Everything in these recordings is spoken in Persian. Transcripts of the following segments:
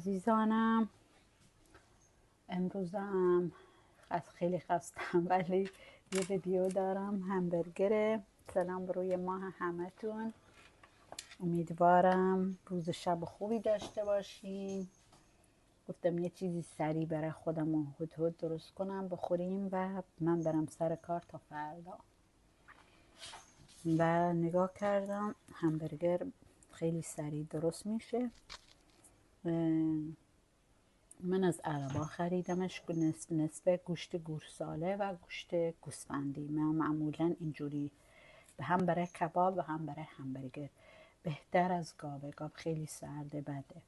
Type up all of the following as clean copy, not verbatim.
عزیزانم، امروزم خیلی خستم ولی یه ویدیو دارم همبرگر. سلام روی ماه همتون. امیدوارم روز شب خوبی داشته باشین. گفتم یه چیزی سریع برای خودم و هدهد درست کنم بخوریم و من برم سر کار تا فردا. و نگاه کردم همبرگر خیلی سریع درست میشه. من از عربا خریدمش، نصف گوشت گوساله و گوشت گوسفندی. من معمولا اینجوری هم برای کباب و هم برای همبرگر بهتر از گاو خیلی سرده بده.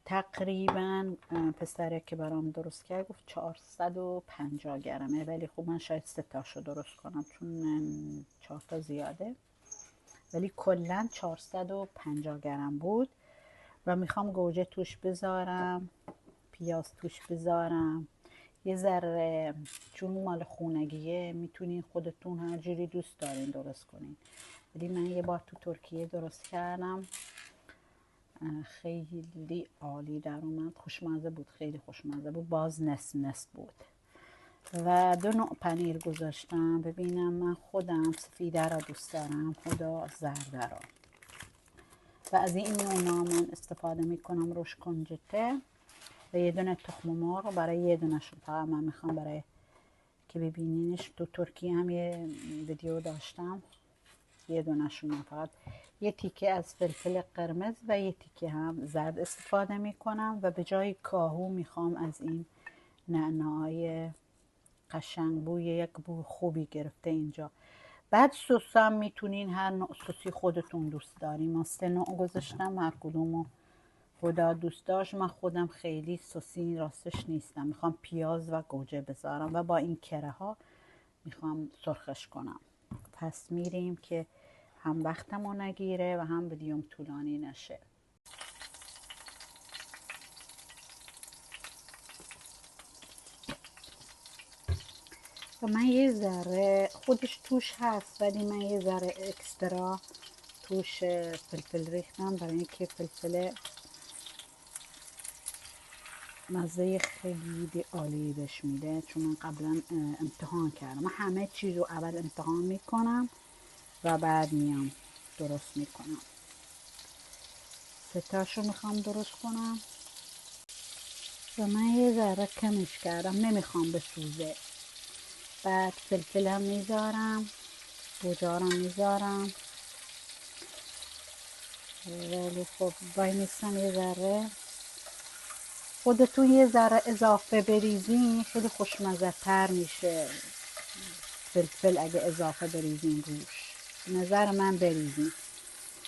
تقریبا پسره که برام درست کرد گفت 450 گرمه، ولی خب من شاید 3 تاشو درست کنم چون 4 تا زیاده، ولی کلا 450 گرم بود. و میخوام گوجه توش بذارم، پیاز توش بذارم، یه ذره چون مال خونگیه میتونین خودتون هر جوری دوست دارین درست کنین، ولی من یه بار تو ترکیه درست کردم، خیلی عالی در اومد، خوشمزه بود، خیلی خوشمزه بود، باز نصف بود. و 2 نوع پنیر گذاشتم. ببینم من خودم سفیده را دوست دارم، خدا زرده را، و از این نوعا من استفاده میکنم. روش کنجته و یه دونه تخم مرغ برای یه دونه شون، فقط من میخوام برای که ببینینش. تو ترکیه هم یه ویدیو داشتم، یه دونه شون فقط یه تیکه از فلفل قرمز و یه تیکه هم زرد استفاده میکنم و به جای کاهو میخوام از این نعنای قشنگ بوی، یک بوی خوبی گرفته اینجا. بعد سس هم میتونین هر نوع سسی خودتون دوست دارین. ما 3 نوع گذاشتم، هر کدومو خدا دوست داشت. من خودم خیلی سسی راستش نیستم، میخوام پیاز و گوجه بذارم و با این کره ها میخوام سرخش کنم. پس میریم که هم وقتمو نگیره و هم ویدیوم طولانی نشه. و من یه ذره خودش توش هست، ولی من یه ذره اکسترا توش فلفل ریختم برای اینکه فلفل مزه خیلی عالی بهش میده، چون من قبلا امتحان کردم. من همه چیز رو اول امتحان میکنم و بعد میام درست میکنم. 3 تاشو میخوام درست کنم و من یه ذره کمش کردم، نمیخوام بسوزه. بعد فلفل هم میذارم، گوجارم میذارم، ولی خب وای میستم یه ذره. خودتون یه ذره اضافه بریزین خیلی خوشمزه تر میشه. فلفل اگه اضافه بریزین روش، نظر من بریزین.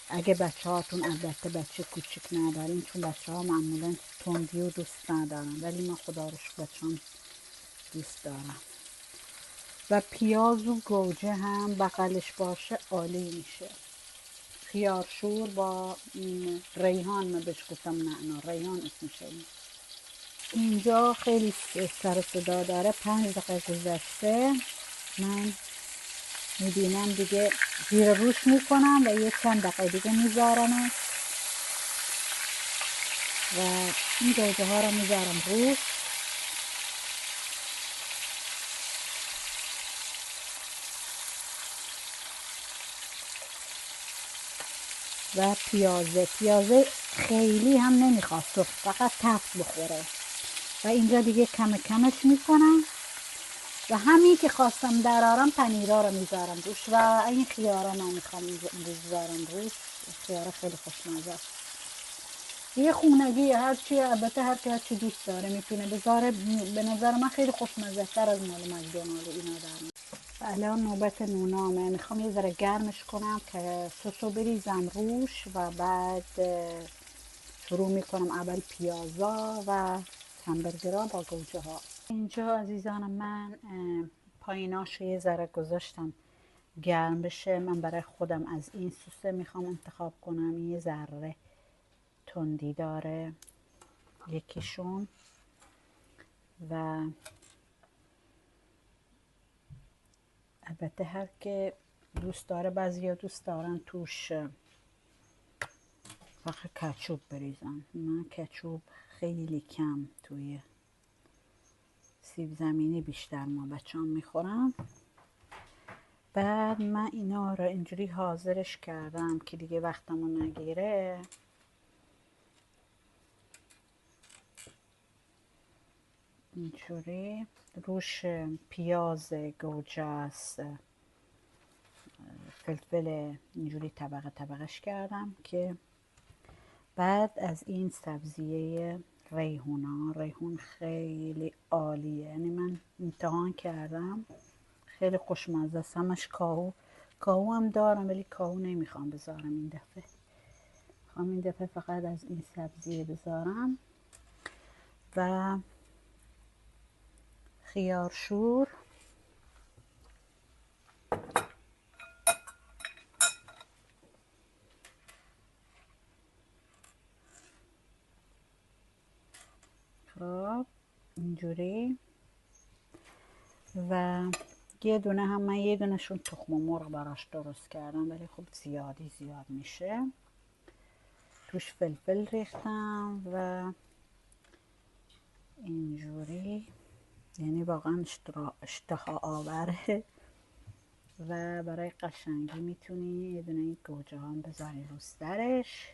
اگه بچه هاتون، البته بچه کوچک ندارین، چون بچه ها معمولا تندی و دوست ندارن، ولی من خدا رو شکر بچه‌ام دوست دارم. و پیاز و گوجه هم بغلش باشه عالی میشه. خیارشور با ریحان، من بهش گفتم نه ریحان اسمشه. اینجا خیلی سر صدا داره. 5 دقیقه گذشته، من میبینم دیگه زیر روش میکنم و یه چند دقیقه دیگه میذارم و این گوجه ها رو میذارم روش. و پیازه خیلی هم نمیخواد سرخ، فقط تفت بخوره. و اینجا دیگه کم کمش میکنم و همین که خواستم درارم پنیرا رو میذارم روش و این خیارا من میخوام میذارم روش. خیارا خیلی خوشمزه است. یه خونگی هرچی، البته هر کی هرچی دوست داره میتونه بذاره. به نظر من خیلی خوشمزه تر از مال مکدونالد اینا در. الان نوبت نونامه، میخوام یه ذره گرمش کنم که سسو بریزم روش و بعد شروع میکنم اول پیازا و همبرگرها با گوجه ها. اینجا عزیزان من پاییناش یه ذره گذاشتم گرم بشه. من برای خودم از این سوسه میخوام انتخاب کنم، یه ذره تندی داره یکیشون. و البته هر که دوست داره، بعضیا دوست دارن توش فقط کچوب بریزم. من کچوب خیلی کم توی سیب زمینی بیشتر ما بچه هم میخورم. بعد من اینا رو اینجوری حاضرش کردم که دیگه وقتمو نگیره. اینجوری روش پیاز گوجه است، فلفل اینجوری طبقه طبقهش کردم که بعد از این سبزیه ریحون خیلی عالیه. یعنی من امتحان کردم، خیلی خوشمزه است. همش کاهو هم دارم ولی کاهو نمیخوام بذارم این دفعه. میخوام این دفعه فقط از این سبزیه بذارم و خیارشور خب اینجوری. و یه دونه هم من یه دونهشون تخم مرغ براش درست کردم ولی خب زیاد میشه. توش فلفل ریختم و اینجوری، یعنی واقعا اشتها آوره. و برای قشنگی میتونی یه دونه این گوجه هم بذاری رو سرش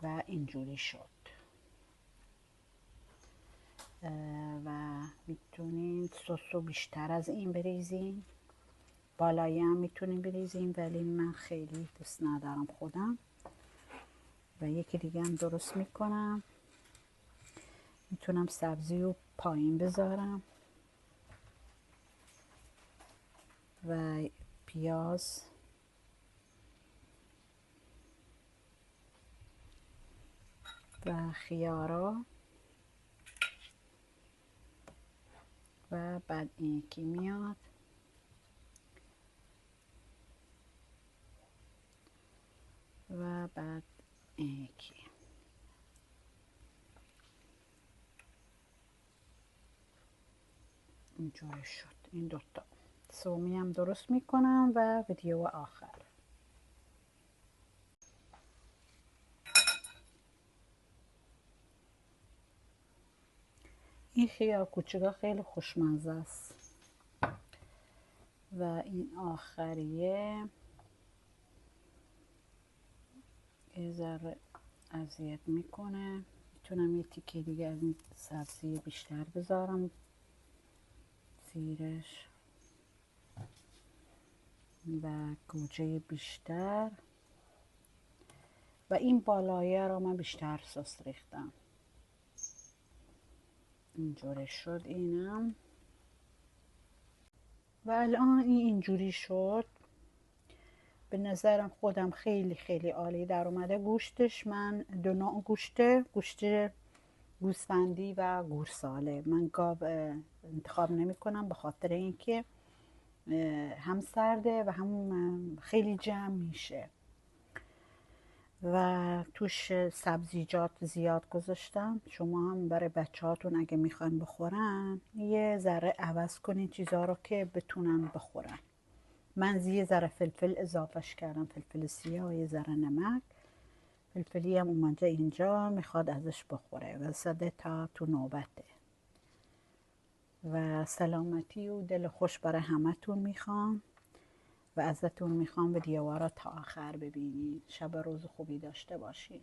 و اینجوری شد. و میتونین سسو بیشتر از این بریزین، بالایی هم میتونین بریزین ولی من خیلی دوست ندارم خودم. و یکی دیگه هم درست میکنم، میتونم سبزی رو پایین بذارم و پیاز و خیارا و بعد این یکی میاد و بعد این یکی. اینجوری شد. این دوتا سومی هم درست میکنم و ویدیو آخر. این خیار کوچیکا خیلی خوشمزه است و این آخریه یه ذره اذیت میکنه. میتونم یه تیکه دیگه از این سبزی بیشتر بذارم زیرش و گوجه بیشتر. و این بالایه رو من بیشتر سس ریختم. اینجوری شد اینم. و الان این اینجوری شد. به نظرم خودم خیلی عالی در اومده. گوشتش من دو نوع گوشت گوسفندی و گوساله. من گاو انتخاب نمی کنم به خاطر اینکه هم سرده و هم خیلی جمع میشه. و توش سبزیجات زیاد گذاشتم. شما هم برای بچه هاتون اگه میخوان بخورن یه ذره عوض کنین چیزها رو که بتونن بخورن. من یه ذره فلفل اضافهش کردم، فلفل سیاه و یه ذره نمک. فلفلی هم اومده اینجا میخواد ازش بخوره و ساده تا تو نوبته. و سلامتی و دل خوش برای همتون میخوام و ازتون میخوام ویدیوها را تا آخر ببینین. شب روز خوبی داشته باشین.